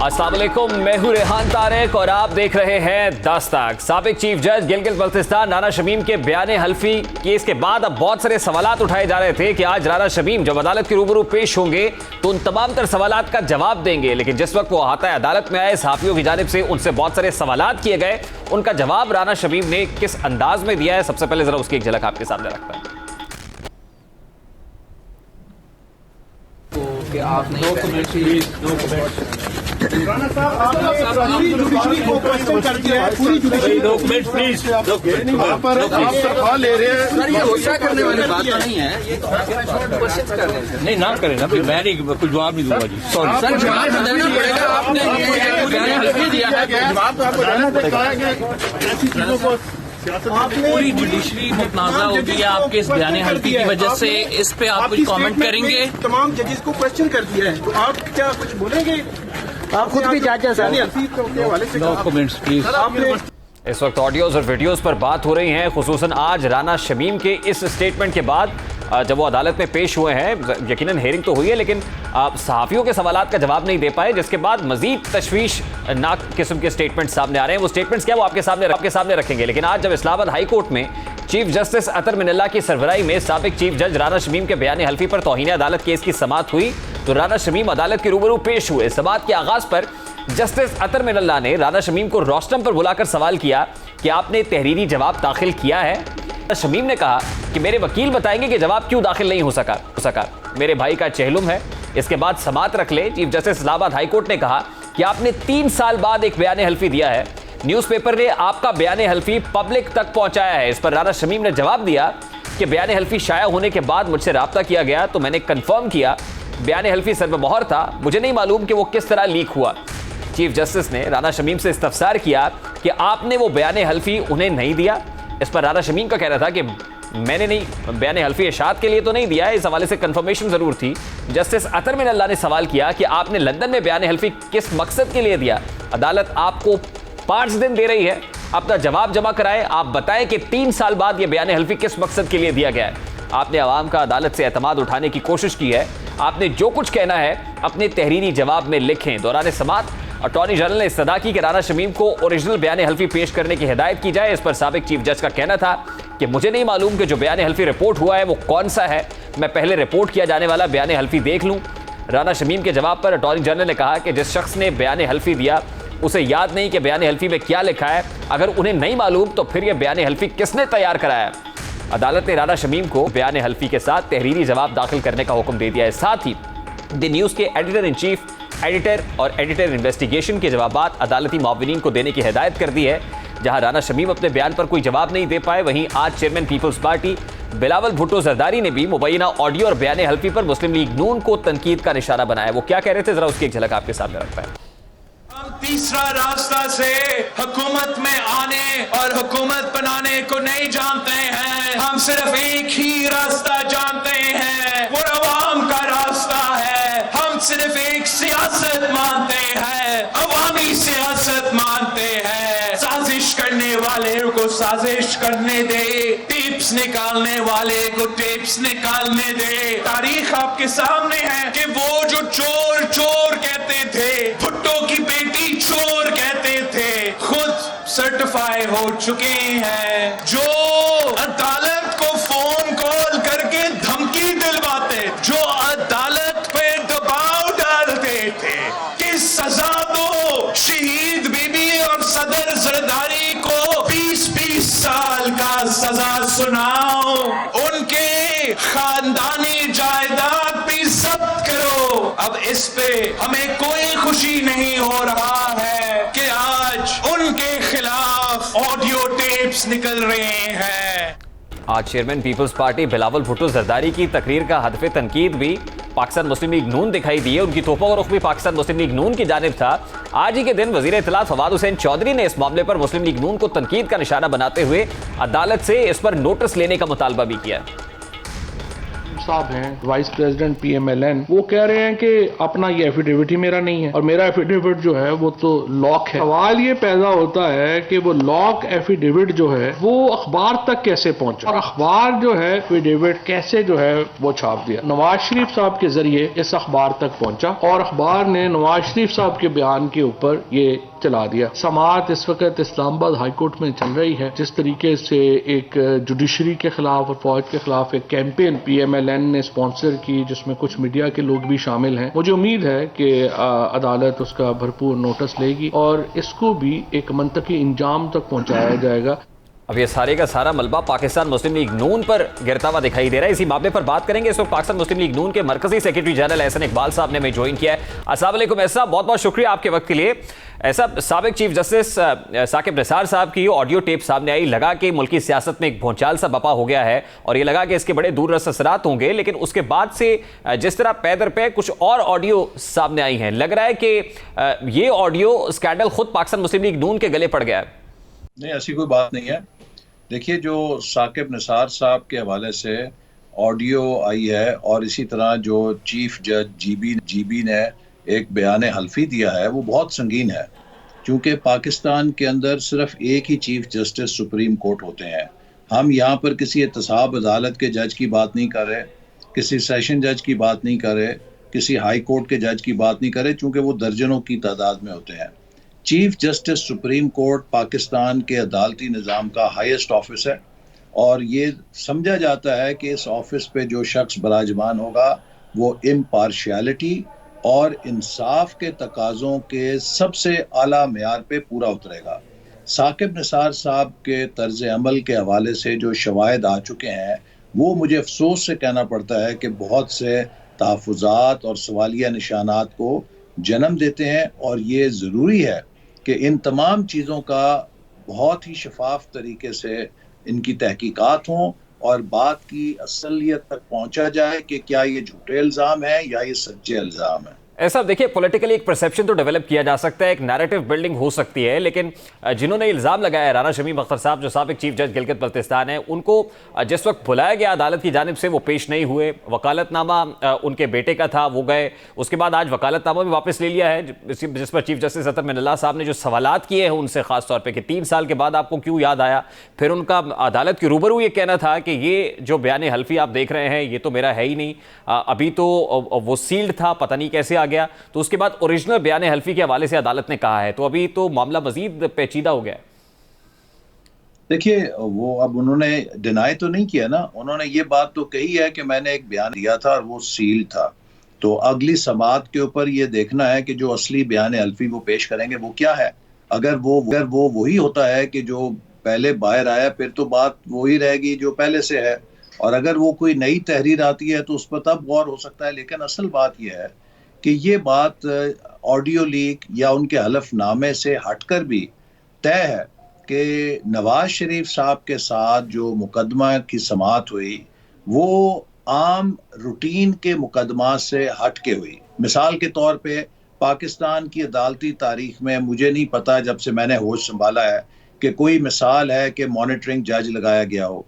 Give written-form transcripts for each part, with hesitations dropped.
अस्सलाम वालेकुम, मैं हूं रेहान तारिक और आप देख रहे हैं दस्तक। साबिक चीफ जज गिलगित बल्तिस्तान राना शमीम के बयान हल्फी केस के बाद अब बहुत सारे सवालात उठाए जा रहे थे कि आज राना शमीम जब अदालत के रूबरू पेश होंगे तो उन तमाम तर सवालात का जवाब देंगे, लेकिन जिस वक्त वो अहाता अदालत में आए सहाफियों की जानिब से उनसे बहुत सारे सवालात किए गए, उनका जवाब राना शमीम ने किस अंदाज में दिया है, सबसे पहले जरा उसकी एक झलक आपके सामने रखता है। कि आप नहीं राना साहब आपने पूरी जुडिशरी को क्वेश्चन कर दिया है, पूरी जुडिशरी प्लीज वहाँ पर आप सवाल ले रहे हैं। सर, ये गुस्सा करने वाली बात तो नहीं है, ये क्वेश्चन कर रहे हैं। नहीं ना करें ना, मैं नहीं कुछ जवाब नहीं दूंगा जी, सॉरी सर, जवाब तो देना पड़ेगा। आपने दिया है, जवाब तो आपको देना पड़ेगा कि ऐसी चीजों को पूरी जुडिशरी मुतनाज़ा होगी है आपके इस बयान हल्फी की वजह से। इस पे आप कुछ कमेंट करेंगे? तमाम जजेस को क्वेश्चन कर दिया है, तो आप क्या कुछ बोलेंगे? आप खुद भी जज हैं सर, के हवाले से नो कमेंट्स प्लीज। आपने इस वक्त ऑडियोज और वीडियोस पर बात हो रही है, खुसूसन आज राना शमीम के इस स्टेटमेंट के बाद जब वो अदालत में पेश हुए हैं। यकीनन हेयरिंग तो हुई है, लेकिन सहाफियों के सवालात का जवाब नहीं दे पाए, जिसके बाद मजीद तशवीशनाक किस्म के स्टेटमेंट सामने आ रहे हैं। वो स्टेटमेंट्स क्या वो आपके सामने रखेंगे, लेकिन आज जब इस्लामाबाद हाई कोर्ट में चीफ जस्टिस अतर मिनल्ला की सरबराही में साबिक चीफ जज राना शमीम के बयान हल्फी पर तौहीन अदालत केस की समाअत हुई, तो राना शमीम अदालत के रूबरू पेश हुए। समाअत के आगाज पर जस्टिस अतर मिनल्ला ने राना शमीम को रोस्टम पर बुलाकर सवाल किया कि आपने तहरीरी जवाब दाखिल किया है। शमीम ने कहा कि मेरे वकील बताएंगे कि जवाब क्यों दाखिल नहीं हो सका, मेरे भाई का चहलुम है। इसके बाद समाअत रख ले। Chief justice Islamabad high court ने कहा कि आपने 3 साल बाद एक बयान हल्फी दिया है, न्यूज़पेपर ने आपका बयान हल्फी पब्लिक तक पहुंचाया है। इस पर राना शमीम ने जवाब दिया कि बयान हल्फी शाया होने के बाद मुझसे राब्ता किया गया तो मैंने कंफर्म किया बयान हल्फी सर में मोहर था, मुझे नहीं मालूम कि वो किस तरह लीक हुआ। चीफ जस्टिस ने राना शमीम से इस्तफसार किया कि आपने वो बयान हल्फी उन्हें नहीं दिया। इस पर राना शमीम का कहना था कि मैंने नहीं बयान हल्फी इशात के लिए तो नहीं दिया, इस हवाले से कंफर्मेशन जरूर थी। जस्टिस अतर मिनल्ला ने सवाल किया कि आपने लंदन में बयान हल्फी किस मकसद के लिए दिया। अदालत आपको 5 दिन दे रही है, अपना जवाब जमा कराए, आप बताएं कि 3 साल बाद यह बयान हल्फी किस मकसद के लिए दिया गया है। आपने अवाम का अदालत से एतमाद उठाने की कोशिश की है, आपने जो कुछ कहना है अपने तहरीरी जवाब में लिखें। दौरान समाअत अटॉर्नी जनरल ने इस्तदा की कि राना शमीम को ओरिजिनल बयान हल्फी पेश करने की हिदायत की जाए। इस पर साबिक चीफ जज का कहना था कि मुझे नहीं मालूम कि जो बयान हल्फी रिपोर्ट हुआ है वो कौन सा है, मैं पहले रिपोर्ट किया जाने वाला बयान हल्फी देख लूं। राना शमीम के जवाब पर अटॉर्नी जनरल ने कहा कि जिस शख्स ने बयान हल्फी दिया उसे याद नहीं कि बयान हल्फी में क्या लिखा है, अगर उन्हें नहीं मालूम तो फिर यह बयान हल्फी किसने तैयार कराया। अदालत ने राना शमीम को बयान हल्फी के साथ तहरीरी जवाब दाखिल करने का हुक्म दे दिया है। साथ ही द न्यूज़ के एडिटर इन चीफ, एडिटर और एडिटर इन्वेस्टिगेशन के जवाबात अदालती मुआविनीन को देने की हिदायत कर दी है। जहां राना शमीम अपने बयान पर कोई जवाब नहीं दे पाए, वहीं आज चेयरमैन पीपल्स पार्टी बिलावल भुट्टो जरदारी ने भी मुबैना ऑडियो और बयान हल्फी पर मुस्लिम लीग नून को तनकीद का निशाना बनाया। वो क्या कह रहे थे, जरा उसकी एक झलक आपके सामने रखता है। हम तीसरा रास्ता से हुकूमत में आने और हुकूमत बनाने को नहीं जानते हैं, हम सिर्फ एक ही रास्ता जानते हैं, वो अवाम का रास्ता है। हम सिर्फ एक सियासत मानते हैं, अवामी सियासत मानते हैं। साजिश करने वाले को साजिश करने दे, टिप्स निकालने वाले को टिप्स निकालने दे। तारीख आपके सामने है कि वो जो चोर चोर कहते थे, भुट्टो की बेटी चोर कहते थे, खुद सर्टिफाई हो चुके हैं। जो अदालत को फोन कॉल करके धमकी दिलवाते, जो अदालत पे दबाव डालते थे कि सजा दो, शहीद बीबी और सदर जरदारी को 20-20 साल का सजा सुनाओ, उनके खानदानी जायदाद भी जब्त करो। अब इस पे हमें कोई खुशी नहीं हो रहा है कि आज उनके खिलाफ ऑडियो टेप्स निकल रहे हैं। आज चेयरमैन पीपल्स पार्टी बिलावल भुट्टो जरदारी की तकरीर का हदफ तनकीद भी पाकिस्तान मुस्लिम लीग नून दिखाई दी है। उनकी तोहफा और रुख भी पाकिस्तान मुस्लिम लीग नून की जानिब था। आज ही के दिन वजीर इत्तलात फवाद हुसैन चौधरी ने इस मामले पर मुस्लिम लीग नून को तनकीद का निशाना बनाते हुए अदालत से इस पर नोटिस लेने का मुतालबा भी किया। साहब हैं वाइस प्रेसिडेंट PMLN, वो कह रहे हैं कि अपना ये एफिडेविट ही मेरा नहीं है और मेरा एफिडेविट जो है वो तो लॉक है। सवाल ये पैदा होता है कि वो लॉक एफिडेविट जो है वो अखबार तक कैसे पहुंचा और अखबार जो है एफिडेविट कैसे जो है वो छाप दिया। नवाज शरीफ साहब के जरिए इस अखबार तक पहुंचा और अखबार ने नवाज शरीफ साहब के बयान के ऊपर ये चला दिया। समाअत इस वक्त इस्लामाबाद हाई कोर्ट में चल रही है। जिस तरीके से एक जुडिशरी के खिलाफ और फौज के खिलाफ एक कैंपेन PMLN ने स्पॉन्सर की जिसमें कुछ मीडिया के लोग भी शामिल हैं, मुझे उम्मीद है कि अदालत उसका भरपूर नोटिस लेगी और इसको भी एक मंतकी इंजाम तक पहुंचाया जाएगा। अब ये सारे का सारा मलबा पाकिस्तान मुस्लिम लीग नून पर गिरता हुआ दिखाई दे रहा है। इसी मामले पर बात करेंगे। इस वक्त पाकिस्तान मुस्लिम लीग नून के मरकजी सेक्रेटरी जनरल एहसन इकबाल साहब ने हमें ज्वाइन किया है। अस्सलाम वालेकुम एहसन, बहुत बहुत शुक्रिया आपके वक्त के लिए। ऐसा साबिक चीफ जस्टिस साकिब निसार साहब की ऑडियो टेप सामने आई, लगा कि मुल्की सियासत में एक भूचाल सा बपा हो गया है और ये लगा कि इसके बड़े दूररस असरात होंगे, लेकिन उसके बाद से जिस तरह पै दर पे कुछ और ऑडियो सामने आई हैं, लग रहा है कि ये ऑडियो स्कैंडल खुद पाकिस्तान मुस्लिम लीग नून के गले पड़ गया है। नहीं, ऐसी कोई बात नहीं है। देखिए, जो साकिब निसार साहब के हवाले से ऑडियो आई है और इसी तरह जो चीफ जज जीबी ने एक बयान हल्फी दिया है वो बहुत संगीन है, क्योंकि पाकिस्तान के अंदर सिर्फ एक ही चीफ जस्टिस सुप्रीम कोर्ट होते हैं। हम यहाँ पर किसी एहतसाब अदालत के जज की बात नहीं कर रहे, किसी सेशन जज की बात नहीं कर रहे, किसी हाई कोर्ट के जज की बात नहीं कर रहे, चूँकि वो दर्जनों की तादाद में होते हैं। Chief justice supreme court Pakistan के अदालती निज़ाम का हाईएस्ट ऑफिस है और ये समझा जाता है कि इस ऑफिस पे जो शख्स बराजमान होगा वो इम्पार्शियलिटी और इंसाफ के तकाज़ों के सबसे आला मेयार पे पूरा उतरेगा। साकिब निसार साहब के तर्ज अमल के हवाले से जो शवाहिद आ चुके हैं वो मुझे अफसोस से कहना पड़ता है कि बहुत से तहफ़्फ़ुज़ात और सवालिया निशानात को जन्म देते हैं और ये ज़रूरी है कि इन तमाम चीज़ों का बहुत ही शफाफ तरीके से इनकी तहकीकात हों और बात की असलियत तक पहुंचा जाए कि क्या ये झूठे इल्ज़ाम है या ये सच्चे इल्ज़ाम है। ऐसा देखिए, पॉलिटिकली एक परसेप्शन तो डेवलप किया जा सकता है, एक नैरेटिव बिल्डिंग हो सकती है, लेकिन जिन्होंने इल्ज़ाम लगाया है राना शमीम अख्तर साहब जो साबिक चीफ जज गिलगित बल्तिस्तान है, उनको जिस वक्त बुलाया गया अदालत की जानिब से वो पेश नहीं हुए। वकालतनामा उनके बेटे का था, वो गए, उसके बाद आज वकालतनामा भी वापस ले लिया है, जिस पर चीफ जस्टिस अतर मिनल्लाह साहब ने जो सवालात किए हैं उनसे खासतौर पर कि 3 साल के बाद आपको क्यों याद आया। फिर उनका अदालत के रूबरू ये कहना था कि ये जो बयान हल्फी आप देख रहे हैं ये तो मेरा है ही नहीं, अभी तो वो सील्ड था, पता नहीं कैसे आ गया। तो उसके बाद ओरिजिनल बयान हल्फी के हवाले से अदालत ने कहा है, तो अभी तो मामला मजीद पेचीदा हो गया है। देखिए, वो अब उन्होंने डिनाई तो नहीं किया ना, उन्होंने ये बात तो कही है कि मैंने एक बयान दिया था और वो सील था। तो अगली समाअत के ऊपर ये देखना है कि जो असली बयान हल्फी वो पेश करेंगे वो क्या है। अगर वो वही होता है कि जो पहले बाहर आया, फिर तो बात वही रहेगी जो पहले से है, और अगर वो कोई नई तहरीर आती है तो उस पर तब गौर हो सकता है। लेकिन असल बात यह है कि ये बात ऑडियो लीक या उनके हलफनामे से हटकर भी तय है कि नवाज शरीफ साहब के साथ जो मुकदमा की समाअत हुई वो आम रूटीन के मुकदमा से हट के हुई। मिसाल के तौर पे पाकिस्तान की अदालती तारीख में मुझे नहीं पता जब से मैंने होश संभाला है कि कोई मिसाल है कि मॉनिटरिंग जज लगाया गया हो।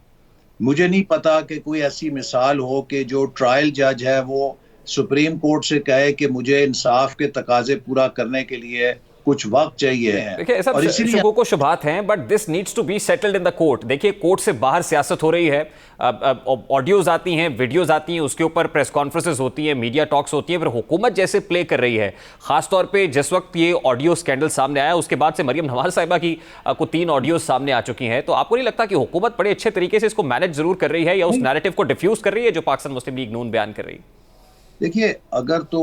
मुझे नहीं पता कि कोई ऐसी मिसाल हो कि जो ट्रायल जज है वो सुप्रीम कोर्ट से कहे कि मुझे इंसाफ के तकाजे पूरा करने के लिए कुछ वक्त चाहिए है। देखिए, ऐसा शुबों को शुबात हैं, but this needs to be settled in the court. देखिए, कोर्ट से बाहर सियासत हो रही है, ऑडियोज आती हैं, वीडियोज आती हैं, उसके ऊपर प्रेस कॉन्फ्रेंसेस होती हैं, मीडिया टॉक्स होती हैं, फिर हुकूमत जैसे प्ले कर रही है। खासतौर पे जिस वक्त ये ऑडियो स्कैंडल सामने आया उसके बाद से मरियम नवाज साहिबा की को 3 ऑडियोज सामने आ चुकी हैं। तो आपको नहीं लगता कि हुकूमत बड़े अच्छे तरीके से इसको मैनेज जरूर कर रही है या उस नैरेटिव को डिफ्यूज कर रही है जो पाकिस्तान मुस्लिम लीग नून बयान कर रही है? देखिए, अगर तो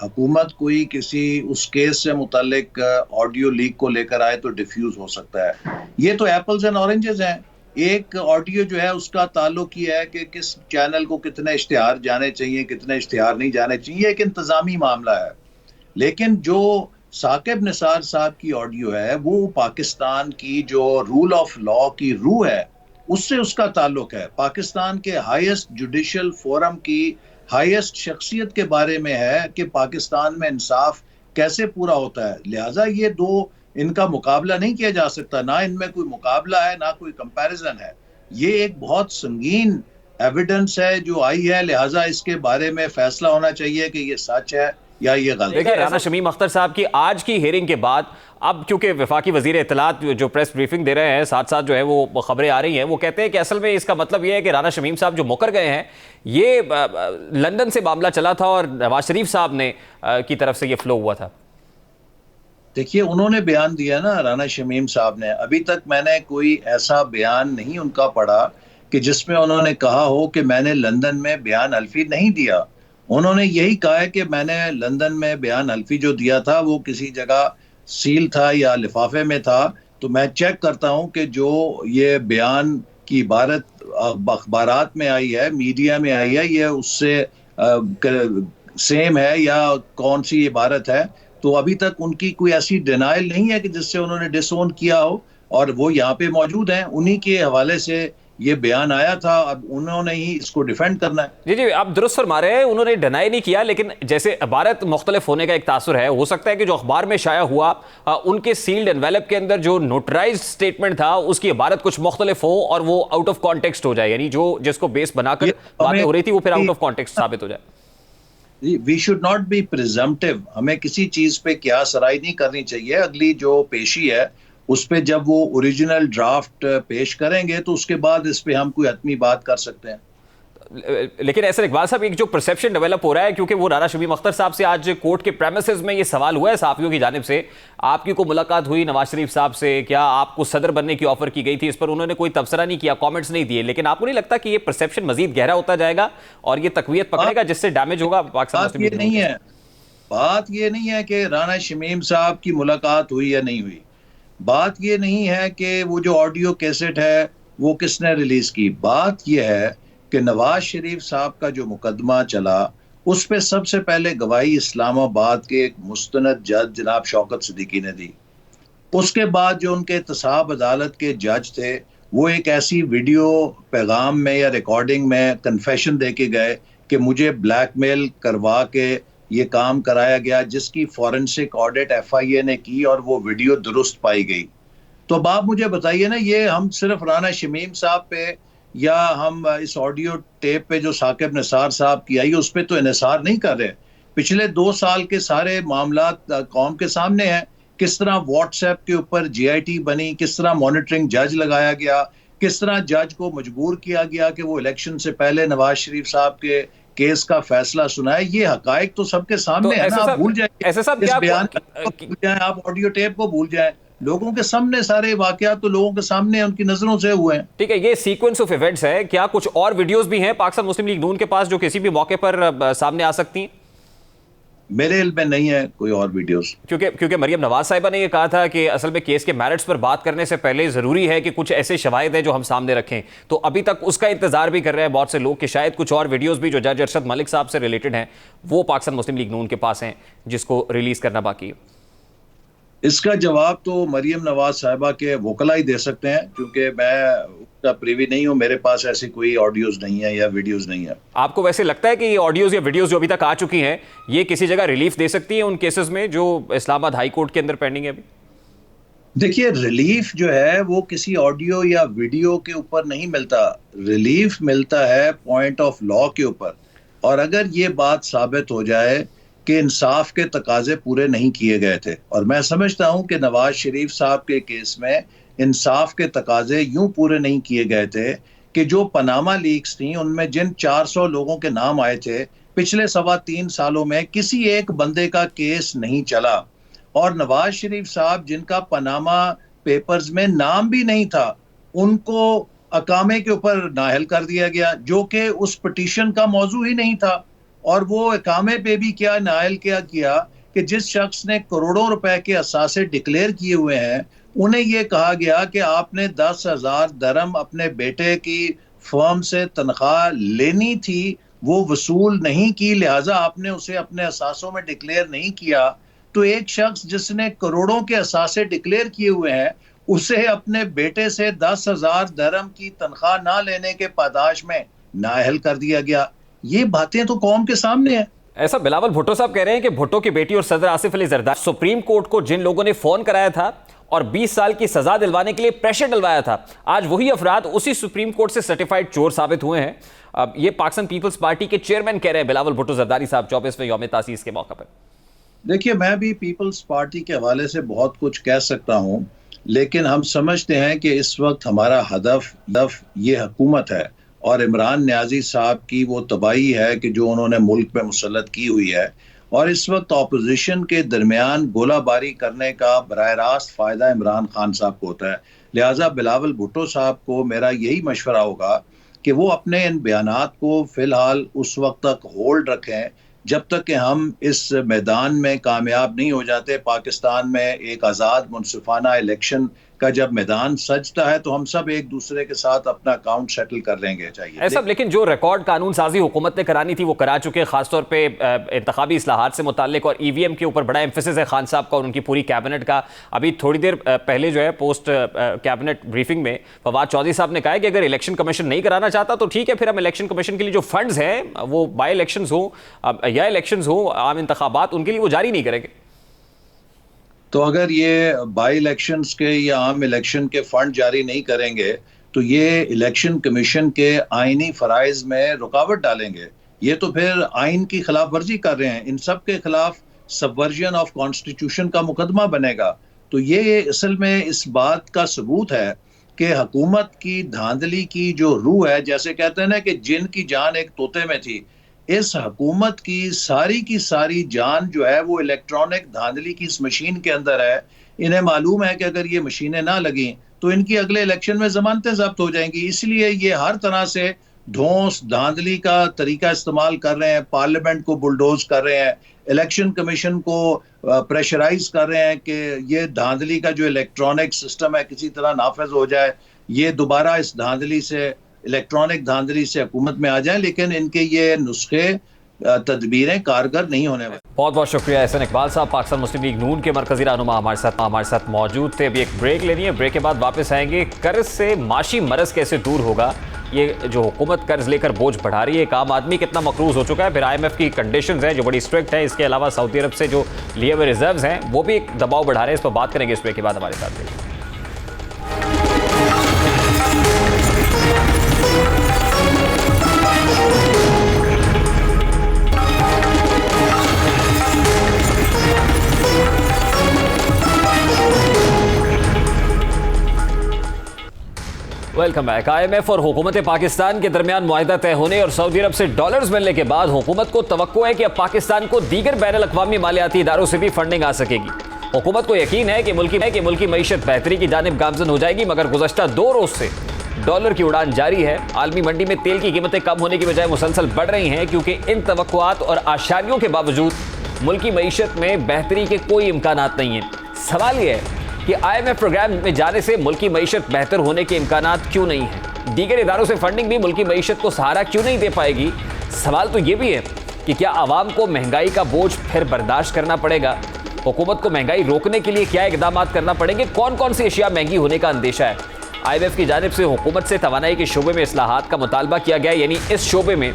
हुकूमत कोई किसी उस केस से मुतालिक ऑडियो लीक को लेकर आए तो डिफ्यूज हो सकता है। ये तो एप्पल्स एंड ऑरेंजेस हैं। एक ऑडियो जो है उसका ताल्लुक ये है कि किस चैनल को कितने इश्तिहार जाने चाहिए, कितने इश्तिहार नहीं जाने चाहिए, एक इंतजामी मामला है। लेकिन जो साकिब निसार साहब की ऑडियो है वो पाकिस्तान की जो रूल ऑफ लॉ की रूह है उससे उसका ताल्लुक है। पाकिस्तान के हाईएस्ट जुडिशल फोरम की हाईएस्ट शख्सियत के बारे में है कि पाकिस्तान में इंसाफ कैसे पूरा होता है। लिहाजा ये दो इनका मुकाबला नहीं किया जा सकता, ना इनमें कोई मुकाबला है ना कोई कंपैरिजन है। ये एक बहुत संगीन एविडेंस है जो आई है, लिहाजा इसके बारे में फैसला होना चाहिए कि ये सच है या ये गलत है। देखिए, राना शमीम अख्तर साहब की आज की हियरिंग के बाद अब क्योंकि वफाकी वजीर इत्तलात जो प्रेस ब्रीफिंग दे रहे हैं, साथ साथ जो है वो खबरें आ रही हैं, वो कहते हैं कि असल में इसका मतलब ये है कि राना शमीम साहब जो मुकर गए हैं, ये लंदन से मामला चला था और नवाज शरीफ साहब ने की तरफ से ये फ्लो हुआ था। देखिए, उन्होंने बयान दिया ना, राना शमीम साहब ने। अभी तक मैंने कोई ऐसा बयान नहीं उनका पढ़ा कि जिसमें उन्होंने कहा हो कि मैंने लंदन में बयान हल्फी नहीं दिया। उन्होंने यही कहा है कि मैंने लंदन में बयान हल्फी जो दिया था वो किसी जगह सील था या लिफाफे में था। तो मैं चेक करता हूं कि जो ये बयान की इबारत अखबारात में आई है, मीडिया में आई है, ये उससे सेम है या कौन सी इबारत है। तो अभी तक उनकी कोई ऐसी डिनाइल नहीं है कि जिससे उन्होंने डिसओन किया हो, और वो यहाँ पे मौजूद हैं। उन्हीं के हवाले से ये बयान आया था, अब उन्होंने ही इसको डिफेंड करना है। जी जी, आप दुरुस्त फरमा रहे हैं, उन्होंने डिनाई नहीं किया, लेकिन जैसे इबारत मुख्तलिफ होने का एक तासुर है। हो सकता है कि जो अखबार में शाया हुआ उनके सील्ड एनवेलप के अंदर जो नोटराइज्ड स्टेटमेंट था उसकी इबारत कुछ मुख्तलिफ हो और वो आउट ऑफ कॉन्टेक्स्ट हो जाए, यानी जो जिसको बेस बनाकर बातें हो रही थी वो फिर आउट ऑफ कॉन्टेक्स्ट साबित हो जाए। We should not be presumptive. हमें किसी चीज पे क़ियास राय नहीं करनी चाहिए। अगली जो पेशी है उस पे जब वो ओरिजिनल ड्राफ्ट पेश करेंगे तो उसके बाद इस पे हम कोई हतमी बात कर सकते हैं। लेकिन ऐसा इकबाल साहब, एक जो परसेप्शन डेवलप हो रहा है, क्योंकि वो राना शमीम अख्तर साहब से आज कोर्ट के प्रेमिसेस में ये सवाल हुआ है सहाफियों की जानिब से, आपकी को मुलाकात हुई नवाज शरीफ साहब से, क्या आपको सदर बनने की ऑफर की गई थी? इस पर उन्होंने कोई तबसरा नहीं किया, कमेंट्स नहीं दिए। लेकिन आपको नहीं लगता कि ये परसेप्शन मजीद गहरा होता जाएगा और ये तकवीयत पकड़ेगा जिससे डैमेज होगा पाकिस्तान मुस्लिम लीग? नहीं है, बात ये नहीं है कि राना शमीम साहब की मुलाकात हुई या नहीं हुई। बात ये नहीं है कि वो जो ऑडियो कैसेट है वो किसने रिलीज की। बात ये है कि नवाज शरीफ साहब का जो मुकदमा चला उस पे सबसे पहले गवाही इस्लामाबाद के एक मुस्तनद जज जनाब शौकत सिद्दीकी ने दी। उसके बाद जो उनके एहतसाब अदालत के जज थे वो एक ऐसी वीडियो पैगाम में या रिकॉर्डिंग में कन्फेशन दे के गए कि मुझे ब्लैकमेल करवा के ये काम कराया गया, जिसकी फॉरेंसिक ऑडिट FIA ने की और वो वीडियो दुरुस्त पाई गई। तो अब आप मुझे बताइए ना, ये हम सिर्फ राना शमीम साहब पे या हम इस ऑडियो टेप पे जो साकिब निसार साहब की आई उस पे तो इन्हिसार नहीं कर रहे। पिछले 2 साल के सारे मामला कौम के सामने हैं। किस तरह व्हाट्सएप के ऊपर GIT बनी, किस तरह मॉनिटरिंग जज लगाया गया, किस तरह जज को मजबूर किया गया कि वो इलेक्शन से पहले नवाज शरीफ साहब के केस का फैसला सुनाए। ये हकायक तो सबके सामने है ना। आप भूल जाए इस बयान को भूल जाए, आप ऑडियो टेप को भूल जाए। लोगों के सामने सारे वाकयात तो लोगों के सामने उनकी नजरों से हुए हैं। ठीक है, ये सीक्वेंस ऑफ इवेंट्स है। क्या कुछ और वीडियोस भी हैं पाकिस्तान मुस्लिम लीग नून के पास जो किसी भी मौके पर सामने आ सकती हैं? मेरे इल्म में नहीं है कोई और वीडियोस, क्योंकि मरियम नवाज साहिबा ने ये कहा था कि असल में केस के मेरिट्स पर बात करने से पहले जरूरी है कि कुछ ऐसे शवाहिद हैं जो हम सामने रखें। तो अभी तक उसका इंतजार भी कर रहे हैं बहुत से लोग कि शायद कुछ और वीडियोस भी जो जज अरशद मलिक साहब से रिलेटेड हैं वो पाकिस्तान मुस्लिम लीग नून के पास हैं जिसको रिलीज करना बाकी है। इसका जवाब तो मरियम नवाज साहिबा के वकला ही दे सकते हैं, क्योंकि मैं उसका प्रीवी नहीं हूं। मेरे पास ऐसी कोई ऑडियोज नहीं है या वीडियोज नहीं है। आपको वैसे लगता है कि ये ऑडियोज या वीडियोज जो अभी तक आ चुकी हैं ये किसी जगह रिलीफ दे सकती है उन केसेस में जो इस्लामाबाद हाई कोर्ट के अंदर पेंडिंग है अभी? देखिए, रिलीफ जो है वो किसी ऑडियो या वीडियो के ऊपर नहीं मिलता। रिलीफ मिलता है पॉइंट ऑफ लॉ के ऊपर। और अगर ये बात साबित हो जाए कि इंसाफ के तकाजे पूरे नहीं किए गए थे, और मैं समझता हूं कि नवाज शरीफ साहब के केस में इंसाफ के तकाजे यूं पूरे नहीं किए गए थे कि जो पनामा लीक्स थी उनमें जिन 400 लोगों के नाम आए थे पिछले 3.25 सालों में किसी एक बंदे का केस नहीं चला। और नवाज शरीफ साहब जिनका पनामा पेपर्स में नाम भी नहीं था उनको अकामे के ऊपर नाअहल कर दिया गया, जो कि उस पिटीशन का मौजू ही नहीं था। और वो अकामे पे भी क्या नाअहल किया कि जिस शख्स ने करोड़ों रुपए के असासे डिक्लेयर किए हुए हैं उन्हें ये कहा गया कि आपने 10,000 दरम अपने बेटे की फर्म से तनख्वाह लेनी थी, वो वसूल नहीं की, लिहाजा आपने उसे अपने असासों में डिक्लेयर नहीं किया। तो एक शख्स जिसने करोड़ों के असासे डिक्लेयर किए हुए हैं उसे अपने बेटे से 10,000 दरम की तनख्वाह ना लेने के पादाश में नाअहल कर दिया गया। ये बातें तो कौम के सामने है। ऐसा बिलावल भुट्टो साहब कह रहे हैं कि भुट्टो की बेटी और सदर आसिफ अली जरदारी सुप्रीम कोर्ट को जिन लोगों ने फोन कराया था और 20 साल की सजा दिलवाने के लिए प्रेशर डलवाया था, आज वही अफराद उसी सुप्रीम कोर्ट से सर्टिफाइड चोर साबित हुए हैं। अब ये पाकिस्तान पीपल्स पार्टी के चेयरमैन कह रहे हैं बिलावल भुट्टो जरदारी साहब 24वें यौम तासीस के मौके पर। देखिए, मैं भी पीपल्स पार्टी के हवाले से बहुत कुछ कह सकता हूं, लेकिन हम समझते हैं कि इस वक्त हमारा हदफ ये हुकूमत है और इमरान नियाजी साहब की वो तबाही है कि जो उन्होंने मुल्क में मुसल्लत की हुई है, और इस वक्त ऑपोजिशन के दरमियान गोलाबारी करने का बराह रास्त फ़ायदा इमरान खान साहब को होता है। लिहाजा बिलावल भुट्टो साहब को मेरा यही मशवरा होगा कि वो अपने इन बयानात को फ़िलहाल उस वक्त तक होल्ड रखें जब तक कि हम इस मैदान में कामयाब नहीं हो जाते। पाकिस्तान में एक आज़ाद मुनसिफाना इलेक्शन का जब मैदान सजता है तो हम सब एक दूसरे के साथ अपना अकाउंट सेटल कर लेंगे चाहिए ऐसा। लेकिन जो रिकॉर्ड कानून साजी हुकूमत ने करानी थी वो करा चुके, खासतौर पे इंतखाबी इस्लाहात से मुताल्लिक और EVM के ऊपर बड़ा एम्फेसिस है खान साहब का और उनकी पूरी कैबिनेट का। अभी थोड़ी देर पहले जो है पोस्ट कैबिनेट ब्रीफिंग में फवाद चौधरी साहब ने कहा कि अगर इलेक्शन कमीशन नहीं कराना चाहता तो ठीक है, फिर हम इलेक्शन कमीशन के लिए जो फंड्स हैं वो बाई इलेक्शन हो या इलेक्शन हो, आम इंतखाबात, उनके लिए वो जारी नहीं करेंगे। तो अगर ये बाई इलेक्शंस के या आम इलेक्शन के फंड जारी नहीं करेंगे तो ये इलेक्शन कमीशन के आईनी फराइज में रुकावट डालेंगे। ये तो फिर आइन की खिलाफ वर्जी कर रहे हैं। इन सब के खिलाफ सबवर्जन ऑफ कॉन्स्टिट्यूशन का मुकदमा बनेगा। तो ये असल में इस बात का सबूत है कि हुकूमत की धांधली की जो रूह है, जैसे कहते हैं ना कि जिन की जान एक तोते में थी, इस हुकूमत की सारी जान जो है वो इलेक्ट्रॉनिक धांधली की इस मशीन के अंदर है। इन्हें मालूम है कि अगर ये मशीनें ना लगी तो इनकी अगले इलेक्शन में जमानतें जब्त हो जाएंगी। इसलिए ये हर तरह से धौंस धांधली का तरीका इस्तेमाल कर रहे हैं, पार्लियामेंट को बुलडोज कर रहे हैं, इलेक्शन कमीशन को प्रेशराइज कर रहे हैं कि ये धांधली का जो इलेक्ट्रॉनिक सिस्टम है किसी तरह नाफिज हो जाए, ये दोबारा इस धांधली से, इलेक्ट्रॉनिक धांधली से हुकूमत में आ जाए। लेकिन इनके ये नुस्खे तदबीरें कारगर नहीं होने वाली। बहुत बहुत शुक्रिया एहसन इकबाल साहब, पाकिस्तान मुस्लिम लीग नून के मरकजी रहनुमा हमारे साथ मौजूद थे। अभी एक ब्रेक लेनी है, ब्रेक के बाद वापस आएंगे। कर्ज से माशी मरज कैसे दूर होगा, ये जो हुकूमत कर्ज लेकर बोझ बढ़ा रही है, एक आम आदमी कितना मकरूज हो चुका है, फिर IMF की कंडीशंस हैं जो बड़ी स्ट्रिक्ट है, इसके अलावा सऊदी अरब से जो लिए हुए रिजर्व्स हैं वो भी एक दबाव बढ़ा रहे हैं। इस पर बात करेंगे इस ब्रेक के बाद। हमारे साथ रहिए। Welcome back. IMF और हुकूमत पाकिस्तान के दरमियान मुआहिदा तय होने और सऊदी अरब से डॉलर्स मिलने के बाद हुकूमत को तवक्को है कि अब पाकिस्तान को दीगर बैनुल अक़वामी मालियाती इदारों से भी फंडिंग आ सकेगी। हुकूमत को यकीन है कि मुल्की मईशत बेहतरी की जानिब गामजन हो जाएगी, मगर गुज़श्ता 2 रोज से डॉलर की उड़ान जारी है। आलमी मंडी में तेल की कीमतें कम होने की बजाय मुसलसल बढ़ रही हैं, क्योंकि इन तवक्कुआत और आशारियों के बावजूद मुल्की मईशत में बेहतरी के कोई इम्कानात नहीं हैं। सवाल यह है कि IMF प्रोग्राम में जाने से मुल्की मईशत बेहतर होने के इम्कानात क्यों नहीं है? दीगर इदारों से फंडिंग भी मुल्की मईशत को सहारा क्यों नहीं दे पाएगी? सवाल तो ये भी है कि क्या आवाम को महंगाई का बोझ फिर बर्दाश्त करना पड़ेगा? हुकूमत को महंगाई रोकने के लिए क्या इकदाम करना पड़ेंगे? कौन कौन सी अशिया महंगी होने का अंदेशा है? IMF की जानिब से हुकूमत से तवानाई के शोबे में इस्लाहात का मुतालबा किया गया, यानी इस शोबे में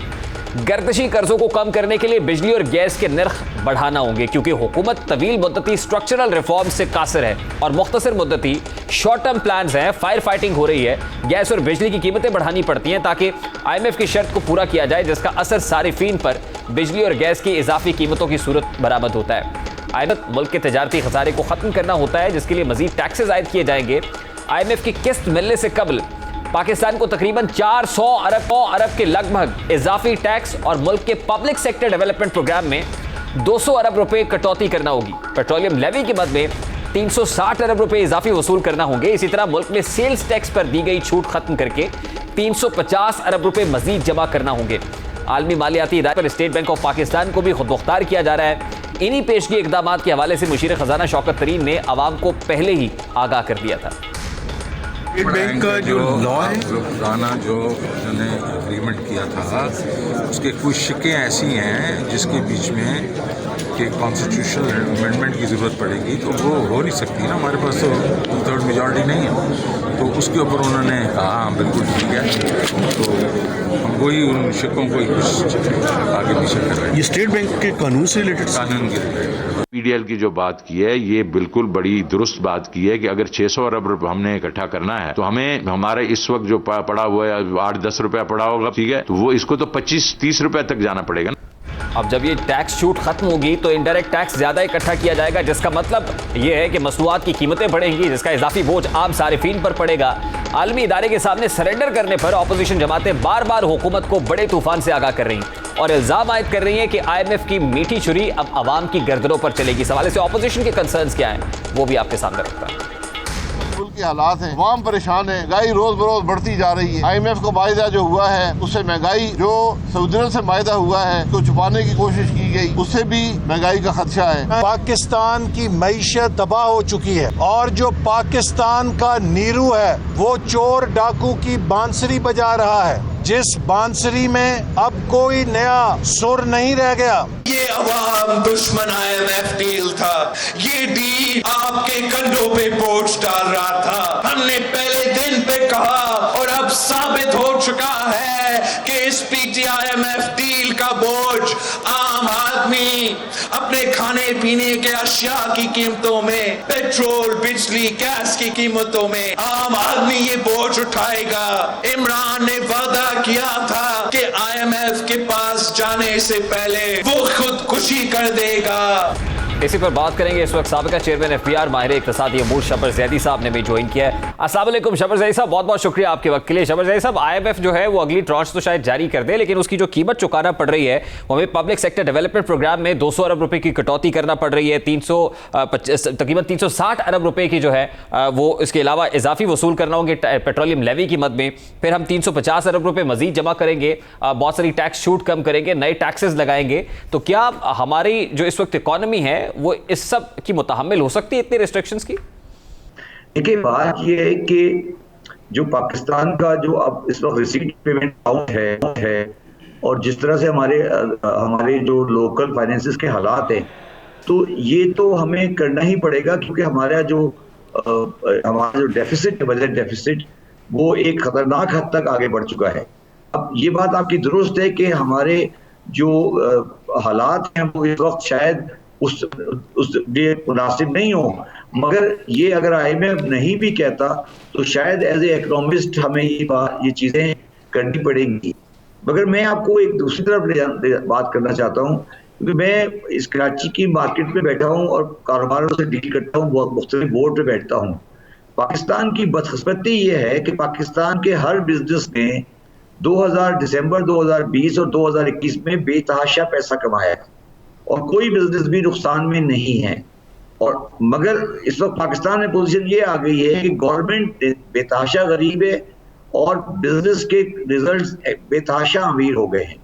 गर्दशी कर्जों को कम करने के लिए बिजली और गैस के नर्ख बढ़ाना होंगे, क्योंकि हुकूमत तवील मुद्दती स्ट्रक्चरल रिफॉर्म से कासिर है और मुख्तसर मुद्दती शॉर्ट टर्म प्लान्स हैं। फायर फाइटिंग हो रही है, गैस और बिजली की कीमतें बढ़ानी पड़ती हैं ताकि IMF की शर्त को पूरा किया जाए, जिसका असर सारिफीन पर बिजली और गैस की इजाफी कीमतों की सूरत बरामद होता है। IMF मुल्क के तजारती खसारे को ख़त्म करना होता है, जिसके लिए मजीद टैक्सेस आयद किए जाएंगे। IMF की किस्त मिलने से कबल पाकिस्तान को तकरीबन 400 अरब के लगभग इजाफी टैक्स और मुल्क के पब्लिक सेक्टर डेवलपमेंट प्रोग्राम में 200 अरब रुपए कटौती करना होगी। पेट्रोलियम लेवी के मद में 360 अरब रुपए इजाफी वसूल करना होंगे। इसी तरह मुल्क में सेल्स टैक्स पर दी गई छूट खत्म करके 350 अरब रुपए मजीद जमा करना होंगे। आलमी मालियाती इदारे पर स्टेट बैंक ऑफ पाकिस्तान को भी खुद मुख्तार किया जा रहा है। इन्हीं पेशगी इक़दामात के हवाले से मुशीर खजाना शौकत तरीन ने आवाम को पहले ही आगाह कर दिया था। स्टेट बैंक का जो लॉ है, पुराना जो उन्होंने एग्रीमेंट किया था, उसके कुछ शिकें ऐसी हैं जिसके बीच में कि कॉन्स्टिट्यूशनल अमेंडमेंट की ज़रूरत पड़ेगी, तो वो हो नहीं सकती ना, हमारे पास तो 2/3 मेजॉरिटी नहीं है। तो उसके ऊपर उन्होंने कहा हाँ बिल्कुल ठीक है, तो हम वही उन शिकों को कुछ आगे पीछे कर रहे हैं। ये स्टेट बैंक के कानून से रिलेटेड कानून के रिलेटेड पीडीएल की जो बात की है ये बिल्कुल बड़ी दुरुस्त बात की है कि अगर 600 अरब हमने इकट्ठा करना है तो हमें हमारे इस वक्त जो पड़ा हुआ है 8-10 रुपया पड़ा होगा, ठीक है, तो वो इसको तो 25-30 रुपए तक जाना पड़ेगा। अब जब ये टैक्स छूट खत्म होगी तो इनडायरेक्ट टैक्स ज्यादा इकट्ठा किया जाएगा, जिसका मतलब ये है कि मसनूआत की कीमतें बढ़ेंगी, जिसका इजाफी बोझ आम सारिफीन पर पड़ेगा। आलमी इदारे के सामने सरेंडर करने पर ऑपोजिशन जमातें बार बार हुकूमत को बड़े तूफान से आगाह कर रही और इल्जाम आयद कर रही हैं कि IMF की मीठी छुरी अब अवाम की गर्दनों पर चलेगी। इस हवाले से ऑपोजिशन के कंसर्न्स क्या हैं वो भी आपके सामने रखता है। के हालात हैं, अवाम परेशान है, महंगाई रोज बरोज बढ़ती जा रही है। IMF का मायदा जो हुआ है उससे महंगाई जो सऊदी अरब से मायदा हुआ है तो छुपाने की कोशिश की गई, उससे भी महंगाई का खदशा है। पाकिस्तान की मईशत तबाह हो चुकी है और जो पाकिस्तान का नीरू है वो चोर डाकू की बांसुरी बजा रहा है, जिस बांसुरी में अब कोई नया सुर नहीं रह गया। ये अवाम दुश्मन IMF डील था, ये डील आपके कंधों पे बोझ डाल रहा था। हमने पहले दिन पे कहा और अब साबित हो चुका है कि इस PTIMF डील का बोझ आम आदमी अपने खाने पीने के अशिया की कीमतों में, पेट्रोल, बिजली, गैस की कीमतों में आम आदमी ये बोझ उठाएगा। इमरान ने वादा किया था कि IMF के पास जाने से पहले वो खुदकुशी कर देगा। इसी पर बात करेंगे। इस वक्त साबिका चेयरमैन FBR माहिर इक्तिसादी अमूर शबर ज़ैदी साहब ने भी ज्वाइन किया है। अस्सलाम वालेकुम शबर ज़ैदी साहब, बहुत बहुत शुक्रिया आपके वक्त के लिए। शबर ज़ैदी साहब, IMF जो है वो अगली ट्रांच तो शायद जारी कर दे, लेकिन उसकी जो कीमत चुकाना पड़ रही है वो हमें पब्लिक सेक्टर डेवलपमेंट प्रोग्राम में 200 अरब रुपए की कटौती करना पड़ रही है। तकरीबन 360 अरब रुपए की जो है वो इसके अलावा इजाफी वसूल करना होंगे पेट्रोलियम लेवी की मद में। फिर हम 350 अरब रुपए मजीद जमा करेंगे, बहुत सारी टैक्स छूट कम करेंगे, नए टैक्सेस लगाएंगे। तो क्या हमारी जो इस वक्त इकॉनमी है वो इस सब की मुतहम्मिल हो सकती है इतने रिस्ट्रिक्शंस की? देखिए, बात यह है कि जो पाकिस्तान का जो अब इस वक्त रिसीट पेमेंट आउट है और जिस तरह से हमारे जो लोकल फाइनेंसेस के हालात हैं, तो ये तो हमें करना ही पड़ेगा, क्योंकि हमारा जो डेफिसिट, बजट डेफिसिट, वो एक खतरनाक हद तक आगे बढ़ चुका है। अब ये बात आपकी दुरुस्त है कि हमारे जो हालात हैं वो इस वक्त शायद उस लिए मुनासिब नहीं हो, मगर ये अगर IMF नहीं भी कहता तो शायद एज ए इकोनॉमिस्ट हमें ये चीज़ें करनी पड़ेंगी। मगर मैं आपको एक दूसरी तरफ बात करना चाहता हूँ, क्योंकि मैं इस कराची की मार्केट में बैठा हूँ और कारोबारों से डील करता हूँ, बहुत मुख्तलिफ बोर्ड पे बैठता हूँ। पाकिस्तान की बदकिस्मती ये है कि पाकिस्तान के हर बिजनेस ने दिसंबर 2020 और 2021 में बेतहाशा पैसा कमाया और कोई बिजनेस भी नुकसान में नहीं है। और मगर इस वक्त पाकिस्तान में पोजीशन ये आ गई है कि गवर्नमेंट बेतहाशा गरीब है और बिजनेस के रिजल्ट्स बेतहाशा अमीर हो गए हैं।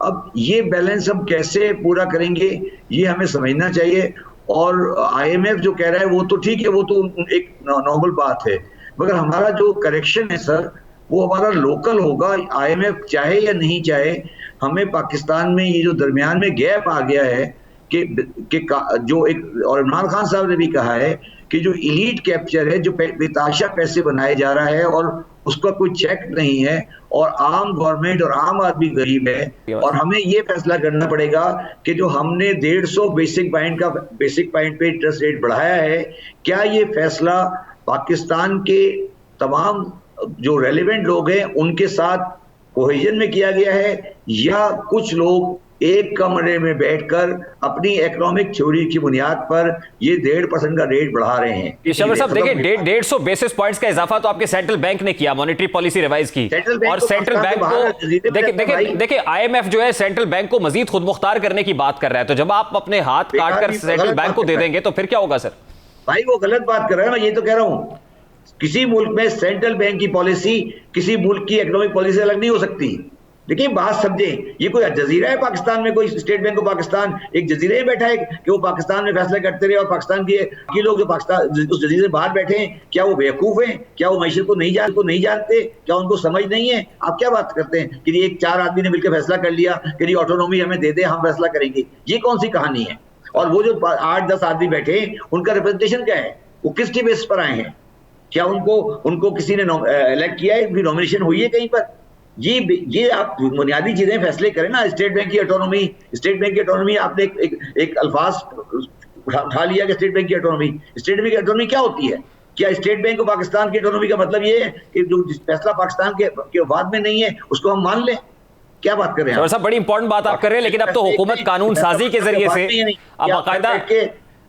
अब ये बैलेंस हम कैसे पूरा करेंगे ये हमें समझना चाहिए। और IMF जो कह रहा है वो तो ठीक है, वो तो एक नॉर्मल बात है, मगर हमारा जो करेक्शन है सर वो हमारा लोकल होगा। IMF चाहे या नहीं चाहे, हमें पाकिस्तान में ये जो दरमियान में गैप आ गया है कि जो एक, और इमरान खान साहब ने भी कहा है कि जो इलीट कैप्चर है, जो बेताशा पैसे बनाए जा रहा है और उसका कोई चेक नहीं है और आम गवर्नमेंट और आम आदमी गरीब है, और हमें ये फैसला करना पड़ेगा कि जो हमने 150 बेसिक पॉइंट पे इंटरेस्ट रेट बढ़ाया है, क्या ये फैसला पाकिस्तान के तमाम जो रेलेवेंट लोग हैं उनके साथ कोहेजन में किया गया है, या कुछ लोग एक कमरे में बैठकर अपनी इकोनॉमिक थ्योरी की बुनियाद पर ये 1.5% का रेट बढ़ा रहे हैं। शबर साहब देखिए, 150 बेसिस पॉइंट्स का इजाफा तो आपके सेंट्रल बैंक ने किया, मॉनेटरी पॉलिसी रिवाइज की, और सेंट्रल बैंक को देखिए IMF जो है सेंट्रल बैंक को मजीद खुद मुख्तार करने की बात कर रहा है, तो जब आप अपने हाथ काट कर सेंट्रल बैंक को दे देंगे तो फिर क्या होगा सर? भाई वो गलत बात कर रहा है, मैं ये तो कह रहा हूँ किसी मुल्क में सेंट्रल बैंक की पॉलिसी किसी मुल्क की इकोनॉमिक पॉलिसी अलग नहीं हो सकती। देखिए बात समझें, ये कोई जजीरा है पाकिस्तान में, कोई स्टेट बैंक ऑफ पाकिस्तान एक जजीरे में बैठा है कि वो पाकिस्तान में फैसला करते रहे, और पाकिस्तान के लोग जो पाकिस्तान उस जजीरे से बाहर बैठे हैं, क्या वो बेवकूफ हैं? क्या वो मैशत को नहीं जानते? क्या उनको समझ नहीं है? आप क्या बात करते हैं कि एक 4 आदमी ने मिलकर फैसला कर लिया कि ऑटोनॉमी हमें दे दे, हम फैसला करेंगे? ये कौन सी कहानी है? और वो जो 8-10 आदमी बैठे उनका रिप्रेजेंटेशन क्या है? वो किसकी बेस पर आए हैं? क्या उनको किसी ने इलेक्ट किया है? उनकी नॉमिनेशन हुई है कहीं पर? ये आप बुनियादी चीजें फैसले करें ना। स्टेट बैंक की ऑटोनॉमी आपने एक अल्फाज उठा लिया कि स्टेट बैंक की ऑटोनॉमी। स्टेट बैंक की ऑटोनॉमी क्या होती है? क्या स्टेट बैंक ऑफ पाकिस्तान की ऑटोनॉमी का मतलब ये है कि जो फैसला पाकिस्तान के बाद में नहीं है उसको हम मान लें? क्या बात कर रहे हैं साहब? बड़ी इंपॉर्टेंट बात आप कर रहे हैं, लेकिन अब तो हुकूमत कानून साजी के जरिए से अब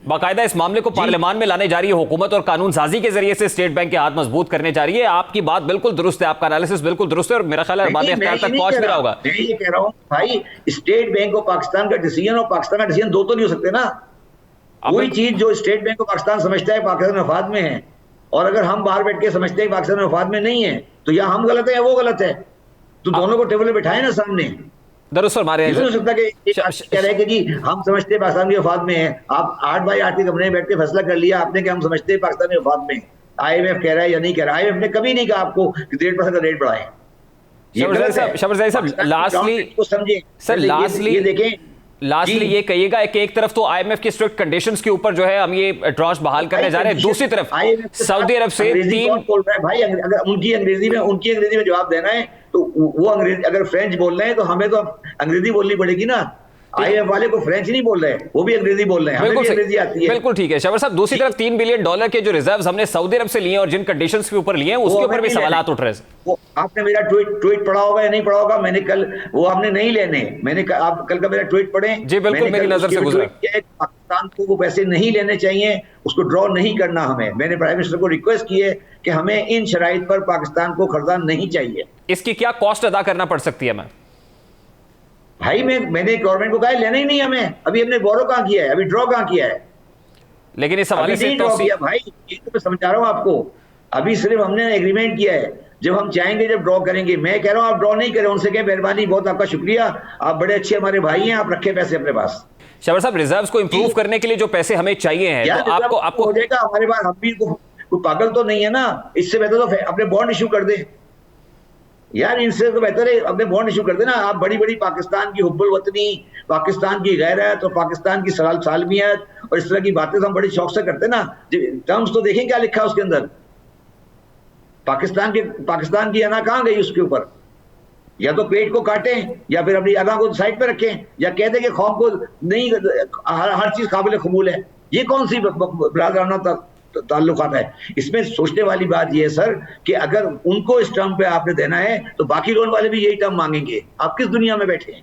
बाकायदा इस मामले को पार्लियामान में लाने जा रही है। हुकूमत और कानून साजी के जरिए से स्टेट बैंक के हाथ मजबूत करने जा रही है। आपकी बात बिल्कुल दुरुस्त है, आपका एनालिसिस बिल्कुल दुरुस्त है और मेरा ख्याल है बातें इख्तियार तक पहुंच भी रहा होगा। मैं ये कह रहा हूं भाई, स्टेट बैंक ऑफ पाकिस्तान का डिसीजन और पाकिस्तान का डिसीजन दो तो नहीं हो सकते ना। कोई चीज जो स्टेट बैंक ऑफ पाकिस्तान समझता है पाकिस्तान मफाद में है, और अगर हम बाहर बैठ के समझते हैं पाकिस्तान मफाद में नहीं है, तो या हम गलत है या वो गलत है। तो दोनों को टेबल पे बिठाए ना सामने। दरअसल हमारे हो सकता है कि कह रहे कि जी हम समझते हैं पाकिस्तान के मफाद में है, आप 8x8 के कमरे में बैठ के फैसला कर लिया आपने कि हम समझते हैं पाकिस्तान के मफाद में। IMF कह रहा है या नहीं कह रहा? IMF ने कभी नहीं कहा आपको कि 1.5% का रेट बढ़ाए। शबरज़ादी साहब लास्टली ये कहिएगा कि एक तरफ तो IMF की स्ट्रिक्ट कंडीशंस के ऊपर जो है हम ये ट्रॉस बहाल करने जा रहे हैं, दूसरी तरफ सऊदी अरब से 3 बोल रहा है भाई। अगर उनकी अंग्रेजी में जवाब देना है तो वो अंग्रेजी, अगर फ्रेंच बोल रहे हैं तो हमें तो अंग्रेजी बोलनी पड़ेगी ना। IMF वाले को फ्रेंच नहीं बोल रहे, वो भी अंग्रेजी बोल रहे हैं, हमें भी अंग्रेजी आती है। बिल्कुल ठीक है शबर साहब। दूसरी तरफ $3 बिलियन के जो रिजर्व्स हमने सऊदी अरब से लिए और जिन कंडीशंस के ऊपर लिए हैं उसके ऊपर भी सवालात उठ रहे हैं। वो आपने मेरा ट्वीट पढ़ा होगा या नहीं पढ़ा होगा? मैंने कल वो हमने नहीं लेने, मैंने आप कल का मेरा ट्वीट पढ़े जी? बिल्कुल मेरी नजर से गुजरा। पाकिस्तान को वो पैसे नहीं लेने चाहिए, उसको ड्रॉ नहीं करना हमें। मैंने प्राइम मिनिस्टर को रिक्वेस्ट की है कि हमें इन शराइत पर पाकिस्तान को कर्जा नहीं चाहिए। इसकी क्या कॉस्ट अदा करना पड़ सकती है? भाई मैंने गवर्नमेंट को कहा लेना ही नहीं हमें। अभी हमने बोरो कहां किया है, अभी ड्रॉ कहां किया है? लेकिन इस हवाले से ड्रॉ किया भाई, ये तो मैं समझा रहा हूं आपको। अभी सिर्फ हमने एग्रीमेंट किया है, जब हम चाहेंगे जब ड्रॉ करेंगे। मैं कह रहा हूं आप ड्रॉ नहीं करें, उनसे कहें मेहरबानी बहुत आपका शुक्रिया, आप बड़े अच्छे हमारे भाई हैं, आप रखें पैसे अपने पास। शबर साहब रिजर्व्स को इंप्रूव करने के लिए जो पैसे हमें चाहिए हैं तो आपको हो जाएगा हमारे पास। हम भी कोई पागल तो नहीं है ना, इससे बेहतर तो अपने बॉन्ड इशू कर दे यार। इनसे तो बेहतर है अपने बॉन्ड इशू कर देना। आप बड़ी बड़ी पाकिस्तान की हुब्बुल वतनी, पाकिस्तान की गैरत और पाकिस्तान की सालमियत और इस तरह की बातें तो हम बड़ी शौक से करते ना। टर्म्स तो देखें क्या लिखा है उसके अंदर। पाकिस्तान की अना कहां गई उसके ऊपर? या तो पेट को काटें या फिर अपनी अना को साइड पे रखें, या कह दें कि खौफ को नहीं, हर चीज काबिल कबूल है। ये कौन सी बरादराना ताल्लुकात है? इसमें सोचने वाली बात यह है सर कि अगर उनको इस टर्म पे आपने देना है तो बाकी लोन वाले भी यही टर्म मांगेंगे। आप किस दुनिया में बैठे हैं?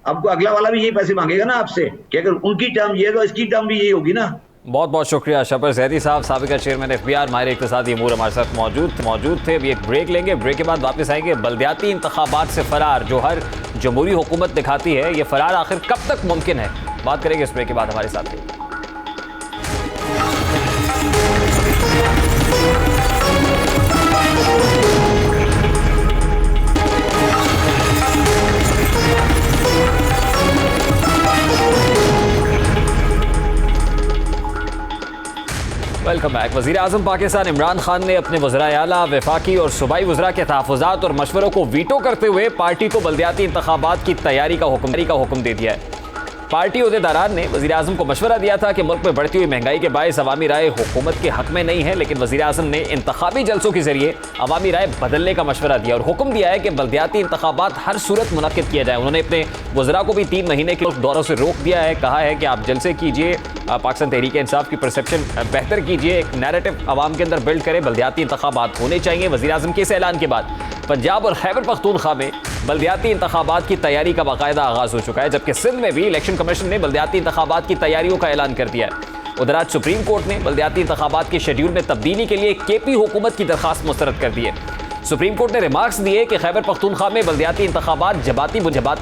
आपको अगला वाला भी यही पैसे मांगेगा ना आपसे कि अगर उनकी टर्म ये तो इसकी टर्म भी यही होगी ना। बहुत बहुत शुक्रिया शबर जैदी साहब, साबिका चेयरमैन FBR माहिर इक़्तिसादी अमूर हमारे साथ मौजूद थे। अभी एक ब्रेक लेंगे, ब्रेक के बाद वापस आएंगे। बल्दियाती इंतखाबात से फरार जो हर जमहूरी हुकूमत दिखाती है, ये फरार आखिर कब तक मुमकिन है? बात करेंगे इस ब्रेक के बाद। हमारे साथ वेलकम बैक। वज़ीर आज़म पाकिस्तान इमरान खान ने अपने वज़राए आला, वफाकी और सूबाई वज़रा के तहफ़्फ़ुज़ात और मशवरों को वीटो करते हुए पार्टी को बल्दियाती इंतखाबात की तैयारी का हुक्म दे दिया है। पार्टी अहदेदारान ने वज़ीर आज़म को मशवरा दिया था कि मुल्क में बढ़ती हुई महंगाई के बायस अवामी राय हुकूमत के हक़ में नहीं है, लेकिन वज़ीर आज़म ने इंतखाबी जलसों के जरिए अवामी राय बदलने का मशवरा दिया और हुक्म दिया है कि बल्दियाती इंतखाबात हर सूरत मुनक़्क़िद किया जाए। उन्होंने अपने वज़रा को भी 3 महीने के दौरों से रोक दिया है। कहा है कि आप जलसे कीजिए, पाकिस्तान तहरीक इंसाफ की परसेप्शन बेहतर कीजिए, एक नैरेटिव आवाम के अंदर बिल्ड करें, बल्दियाती इंतखाबात होने चाहिए। वज़ीर आज़म के इस ऐलान के बाद पंजाब और खैबर पख्तूनख्वा में बल्दियाती इंतखाबात की तैयारी का बाकायदा आगाज़ हो चुका है, जबकि सिंध में भी इलेक्शन कमीशन ने बल्दियाती इंतखाबात की तैयारियों का ऐलान कर दिया है। उधर आज सुप्रीम कोर्ट ने बल्दियाती इंतखाबात के शेड्यूल में तब्दीली के लिए KP हुकूमत की दरखास्त मुस्तरद कर दी है। सुप्रीम कोर्ट ने रिमार्क्स दिए कि खैबर पख्तूनख्वा में बल्दियाती इंतखाबात जबाती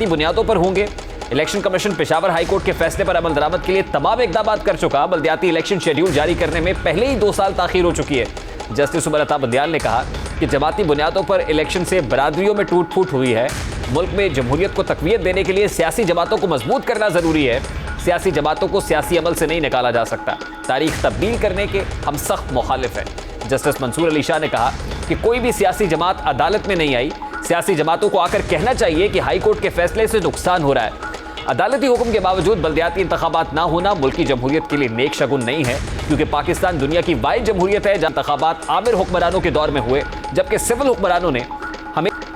बुनियादों पर होंगे। Election commission Peshawar high court के फैसले पर अमल दरामद के लिए तमाम इक़दाम कर चुका। बल्दियाती इलेक्शन शेड्यूल जारी करने में पहले ही 2 साल ताख़ीर हो चुकी है। जस्टिस उमर अता बंदियाल ने कहा कि जमाती बुनियादों पर इलेक्शन से बरादरियों में टूट फूट हुई है। मुल्क में जमहूरियत को तक़वियत देने के लिए सियासी जमातों को मजबूत करना ज़रूरी है। सियासी जमातों को सियासी अमल से नहीं निकाला जा सकता। तारीख तब्दील करने के हम सख्त मुखालिफ हैं। जस्टिस मंसूर अली शाह ने कहा कि कोई भी सियासी जमात अदालत में नहीं आई। सियासी जमातों को आकर कहना चाहिए कि हाई कोर्ट के फैसले से नुकसान हो रहा है। अदालती हुक्म के बावजूद बल्दियाती इंतखाबात ना होना मुल्की जमहूरियत के लिए नेक शगुन नहीं है, क्योंकि पाकिस्तान दुनिया की वाहिद जमहूरियत है जहाँ इंतखाबात आमिर हुक्मरानों के दौर में हुए, जबकि सिविल हुक्मरानों ने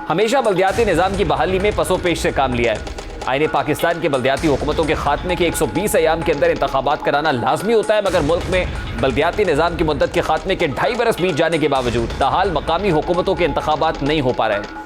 हमेशा बल्दियाती निज़ाम की बहाली में पसोपेश से काम लिया है। आईने पाकिस्तान के बल्दियाती हुकूमतों के खात्मे के 120 अयाम के अंदर इंतखाबात कराना लाजमी होता है, मगर मुल्क में बल्दियाती निज़ाम की मुद्दत के खात्मे के 2.5 बरस बीत जाने के बावजूद ताहाल मकामी हुकूमतों के इंतखाबात नहीं हो पा रहे।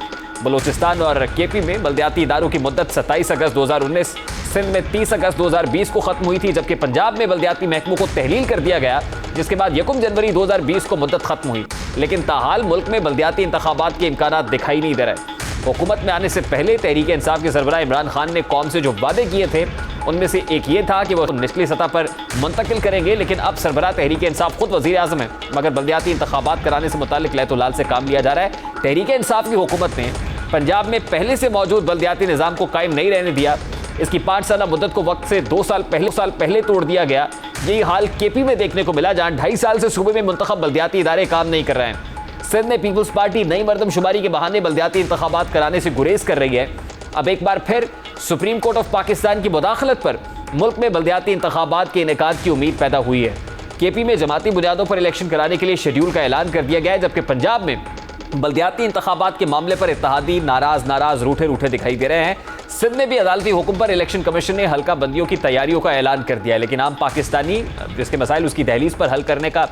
बलूचिस्तान और केपी में बल्दियाती इदारों की मुद्दत 27 अगस्त 2019, सिंध में 30 अगस्त 2020 को खत्म हुई थी, जबकि पंजाब में बल्दियाती महकमों को तहलील कर दिया गया, जिसके बाद 1 जनवरी 2020 को मुद्दत खत्म हुई। लेकिन ताहाल मुल्क में बल्दियाती इंतखाबात के इम्कानात दिखाई नहीं दे रहे। हुकूमत में आने से पहले तहरीक इंसाफ के सरबराह इमरान खान ने कौम से जो वादे किए थे उनमें से एक ये था कि वो निचली सतह पर मुंतकिल करेंगे, लेकिन अब सरबराह तहरीक इंसाफ खुद वज़ीर आज़म है, मगर बल्दियाती इंतखाबात कराने से मुताल्लिक लैतुलाल से काम लिया जा रहा है। तहरीक इंसाफ की हुकूमत ने पंजाब में पहले से मौजूद बल्दियाती निज़ाम को कायम नहीं रहने दिया। इसकी 5 साल मुद्दत को वक्त से 2 साल पहले तोड़ दिया गया। यही हाल केपी में देखने को मिला, जहाँ 2.5 साल से सूबे में मुंतखब बल्दियाती इदारे काम नहीं कर रहे हैं। सिंध में पीपल्स पार्टी नई मरदमशुमारी के बहाने बल्दियाती इंतखाबात कराने से गुरेज कर रही है। अब एक बार फिर सुप्रीम कोर्ट ऑफ पाकिस्तान की मुदाखलत पर मुल्क में बल्दियाती इंतखाबात के इनेकाद की उम्मीद पैदा हुई है। केपी में जमाती बुनियादों पर इलेक्शन कराने के लिए शेड्यूल का ऐलान कर दिया गया है, जबकि पंजाब में बल्दियाती इंतखाबात के मामले पर इत्तेहादी नाराज रूठे दिखाई दे रहे हैं। सिंध में भी अदालती हुक्म पर इलेक्शन कमीशन ने हल्का बंदियों की तैयारियों का ऐलान कर दिया है, लेकिन आम पाकिस्तानी जिसके मसाइल उसकी दहलीज पर हल करने का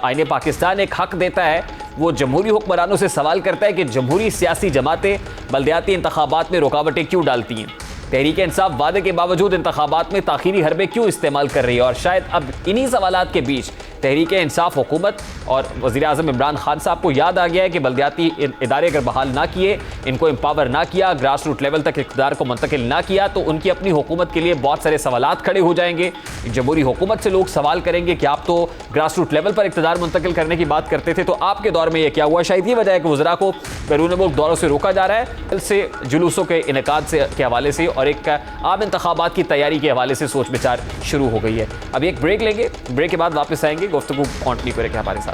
आईने पाकिस्तान एक हक देता है, वो जमहूरी हुक्मरानों से सवाल करता है कि जमहूरी सियासी जमातें बल्दियाती इंतखाबात में रुकावटें क्यों डालती हैं। तहरीक इंसाफ वादे के बावजूद इंतखाबात में ताखीरी हरबे क्यों इस्तेमाल कर रही है। और शायद अब इन्हीं सवालात के बीच तहरीक इंसाफ हुकूमत और वज़ीर आज़म इमरान खान साहब को याद आ गया है कि बल्दियाती इदारे अगर बहाल ना किए, इनको एम्पावर ना किया, ग्रास रूट लेवल तक इक़्तिदार को मुंतकिल ना किया, तो उनकी अपनी हुकूमत के लिए बहुत सारे सवालात खड़े हो जाएंगे। जमहूरी हुकूमत से लोग सवाल करेंगे कि आप तो ग्रास रूट लेवल पर इक़्तिदार मुंतकिल करने की बात करते थे, तो आपके दौर में यह क्या हुआ। शायद ये वजह है कि वज़रा को बैरून मुल्क दौरों से रोका जा रहा है, से जुलूसों के इनेकाद से के हवाले से और एक आम इंतखाबात की तैयारी के हवाले से सोच विचार शुरू हो गई है। अभी एक ब्रेक लेंगे, ब्रेक के बाद वापस आएंगे, गुफ्तगू कंटिन्यू करेंगे हमारे साथ।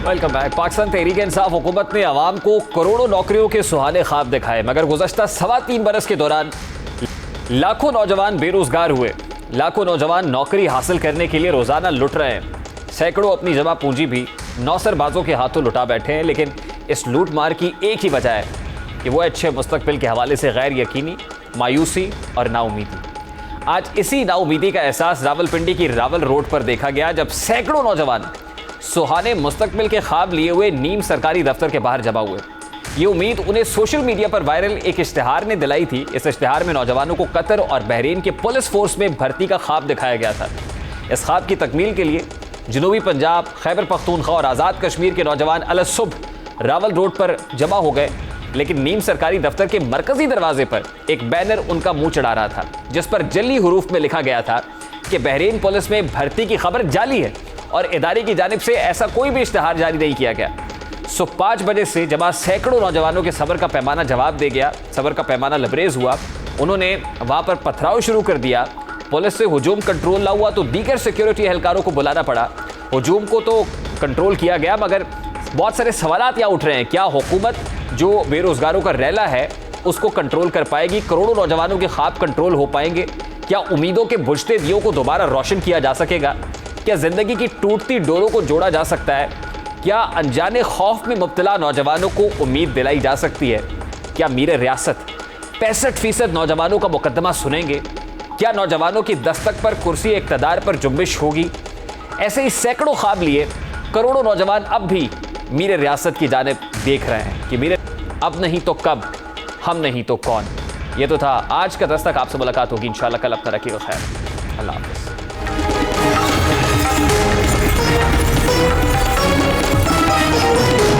Welcome back. पाकिस्तान तहरीक इंसाफ हुकूमत ने अवाम को करोड़ों नौकरियों के सुहाने ख्वाब दिखाए, मगर गुज़श्ता 3.25 बरस के दौरान लाखों नौजवान बेरोजगार हुए। लाखों नौजवान नौकरी हासिल करने के लिए रोजाना लुट रहे हैं। सैकड़ों अपनी जमा पूंजी भी नौसरबाजों के हाथों लुटा बैठे हैं। लेकिन इस लूट मार की एक ही वजह है कि वो अच्छे मुस्तकबिल के हवाले से गैर यकीनी, मायूसी और नाउमीदी। आज इसी नाउमीदी का एहसास रावलपिंडी की रावल रोड पर देखा गया, जब सैकड़ों नौजवान सुहाने मुस्तकबिल के ख्वाब लिए हुए नीम सरकारी दफ्तर के बाहर जमा हुए। ये उम्मीद उन्हें सोशल मीडिया पर वायरल एक इश्तिहार ने दिलाई थी। इस इश्तिहार में नौजवानों को कतर और बहरीन के पुलिस फोर्स में भर्ती का ख्वाब दिखाया गया था। इस ख्वाब की तकमील के लिए जनूबी पंजाब, खैबर पख्तूनख्वा और आज़ाद कश्मीर के नौजवान अलसुबह रावल रोड पर जमा हो गए। लेकिन नीम सरकारी दफ्तर के मरकजी दरवाजे पर एक बैनर उनका मुंह चढ़ा रहा था, जिस पर जली हरूफ में लिखा गया था कि बहरीन पुलिस में भर्ती की खबर जाली है और इदारे की जानिब से ऐसा कोई भी इश्तिहार जारी नहीं किया गया। 5 बजे से जमा सैकड़ों नौजवानों के सब्र का पैमाना जवाब दे गया, सब्र का पैमाना लबरेज हुआ। उन्होंने वहाँ पर पथराव शुरू कर दिया। पुलिस से हुजूम कंट्रोल ना हुआ तो दीगर सिक्योरिटी एहलकारों को बुलाना पड़ा। हुजूम को तो कंट्रोल किया गया, मगर बहुत सारे सवालात यहाँ उठ रहे हैं। क्या हुकूमत जो बेरोजगारों का रैला है उसको कंट्रोल कर पाएगी? करोड़ों नौजवानों के ख्वाब कंट्रोल हो पाएंगे? क्या उम्मीदों के बुझते दियों को दोबारा रोशन किया जा सकेगा? क्या जिंदगी की टूटती डोरों को जोड़ा जा सकता है? क्या अनजाने खौफ में मुब्तला नौजवानों को उम्मीद दिलाई जा सकती है? क्या मीर रियासत 65% नौजवानों का मुकदमा सुनेंगे? क्या नौजवानों की दस्तक पर कुर्सी इक़्तिदार पर जुम्बिश होगी? ऐसे ही सैकड़ों ख्वाब लिए करोड़ों नौजवान अब भी मीर रियासत की जानिब देख रहे हैं कि मीर अब नहीं तो कब, हम नहीं तो कौन। ये तो था आज का दस्तक। आपसे मुलाकात होगी इंशाल्लाह कल। अपना रखिएगा खैर। अल्लाह हाफ़िज़। We'll be right back.